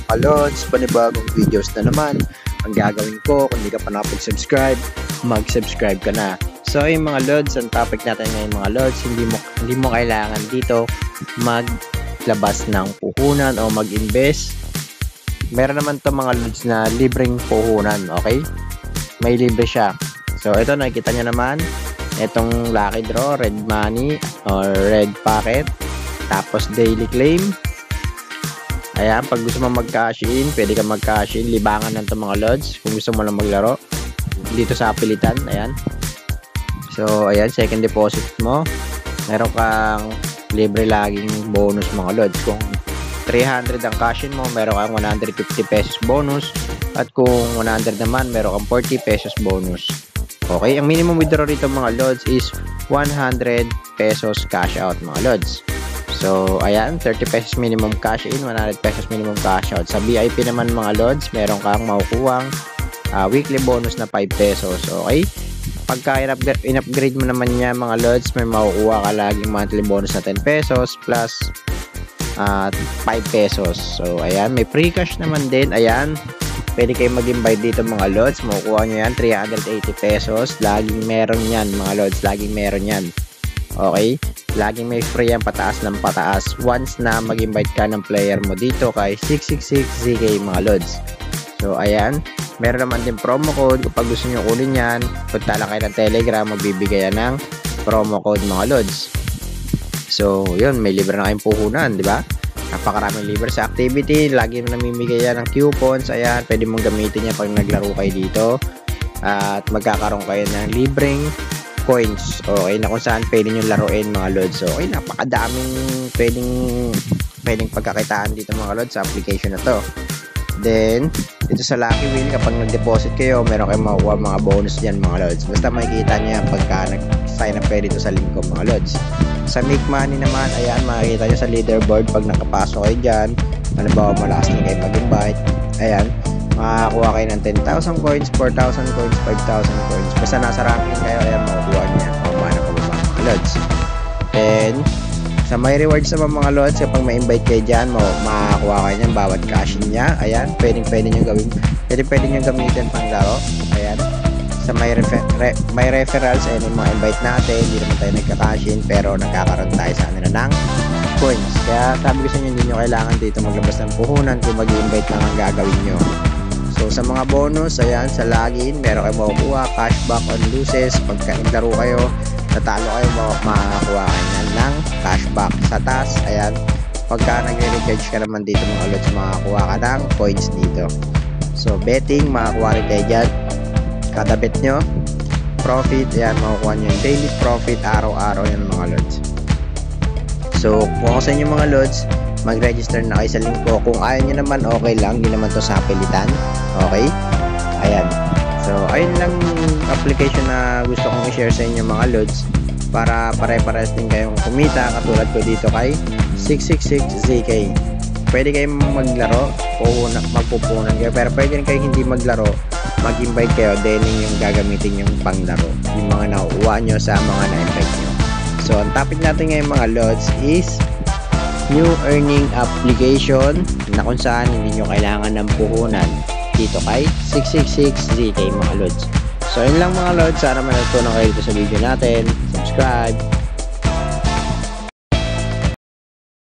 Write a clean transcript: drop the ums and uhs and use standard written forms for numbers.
mga lods, panibagong videos na naman ang gagawin ko. Kung hindi ka pa nakapag-subscribe, mag-subscribe ka na. So yung mga lods, ang topic natin ngayon mga lods, hindi mo kailangan dito maglabas ng puhunan o mag-invest. Meron naman to mga lods na libreng puhunan, okay? May libre siya. So ito nakikita nyo naman, itong lucky draw, red money or red packet, tapos daily claim. Ayan, pag gusto mo mag-cash in, pwede ka mag-cash in, libangan ng itong mga lods kung gusto mo lang maglaro dito sa pilitan. Ayan, so ayan, second deposit mo, meron kang libre laging bonus mga lods. Kung 300 ang cash in mo, meron kang 150 pesos bonus, at kung 100 naman, meron kang 40 pesos bonus. Okay, ang minimum withdraw rito mga lods is 100 pesos cash out mga lods. So ayan, 30 pesos minimum cash in, 100 pesos minimum cash out. Sa VIP naman mga lods, meron kang makukuhang weekly bonus na 5 pesos. Okay, pagka in-upgrade mo naman niya mga lods, may makukuha ka laging monthly bonus na 10 pesos plus 5 pesos. So ayan, may free cash naman din. Ayan, pwede kayo mag-invite dito mga lods, makukuha nyo yan 380 pesos. Laging meron yan mga lods, laging meron yan. Okay, laging may free yan, pataas ng pataas once na mag-invite ka ng player mo dito kay 666ZK mga lods. So ayan, meron naman din promo code. Kapag gusto nyo kunin yan, punta lang kayo ng Telegram, magbibigay yan ng promo code mga lods. So yun, may libre na kayong puhunan, di ba? Napakaraming libre sa activity, lagi na namimigay yan ng coupons. Ayan, pwede mong gamitin yan pag naglaro kayo dito, at magkakaroon kayo ng libreng coins, okay, na kung saan pwede nyo laruin mga lods. So okay, napakadaming pwedeng pagkakitaan dito mga lods sa application na to. Then dito sa Lucky Wheel, kapag nag-deposit kayo, meron kayong makukuha mga bonus dyan mga lods. Basta makikita nyo yan pagka nag-sign up kayo dito sa link ko mga lods. Sa Make Money naman, ayan, makikita nyo sa leaderboard pag nakapasok kayo dyan. Ano ba, malakas na kayo mag-invite. Ayan, makakuha kayo ng 10,000 coins, 4,000 coins, 5,000 coins. Basta nasa ranking kayo, ayan, makukuha nyo yan. Pababa na mga lods. Then sa may rewards naman mga lods, kapag ma-invite kayo dyan, makakuha kayo nyan bawat cash in nya. Ayan, pwede nyo gamitin pang laro. Ayan, sa may referrals, ayan yung mga invite natin. Hindi naman tayo nagka-cash in, pero nagkakaroon tayo sa kanila ng coins. Kaya sabi ko sa inyo, hindi nyo kailangan dito maglabas ng puhunan kung mag-invite lang ang gagawin nyo. So sa mga bonus, ayan, sa login, meron kayo makukuha cashback on loses. Pagka naglaro kayo, natalo kayo, makakuha kayo ng cashback. Sa taas, ayan, pagka nagre-recharge ka naman dito mga lods, makakuha ka ng coins dito. So betting, makakuha rin kayo dyan. Kada bet nyo, profit, ayan, makukuha nyo yung daily profit, araw-araw yan mga lods. So kung ako sa inyo mga lods, mag-register na kayo sa link ko. Kung ayaw nyo naman, okay lang, hindi naman to sa pilitan. Okay, ayan. So ayun lang application na gusto kong i-share sa inyo mga lods, para pare-pares din kayong kumita katulad ko dito kay 666ZK. Pwede kayong maglaro o magpupunan kayo, pero pwede rin kayo hindi maglaro, mag-invite kayo, then yung gagamitin yung panglaro, yung mga nakukuha nyo sa mga na-invite nyo. So ang topic natin ngayon mga lods is new earning application na kung saan hindi nyo kailangan ng puhunan dito kay 666ZK mga lods. So yun lang mga lods, sana matutunan kayo dito sa video natin. Subscribe!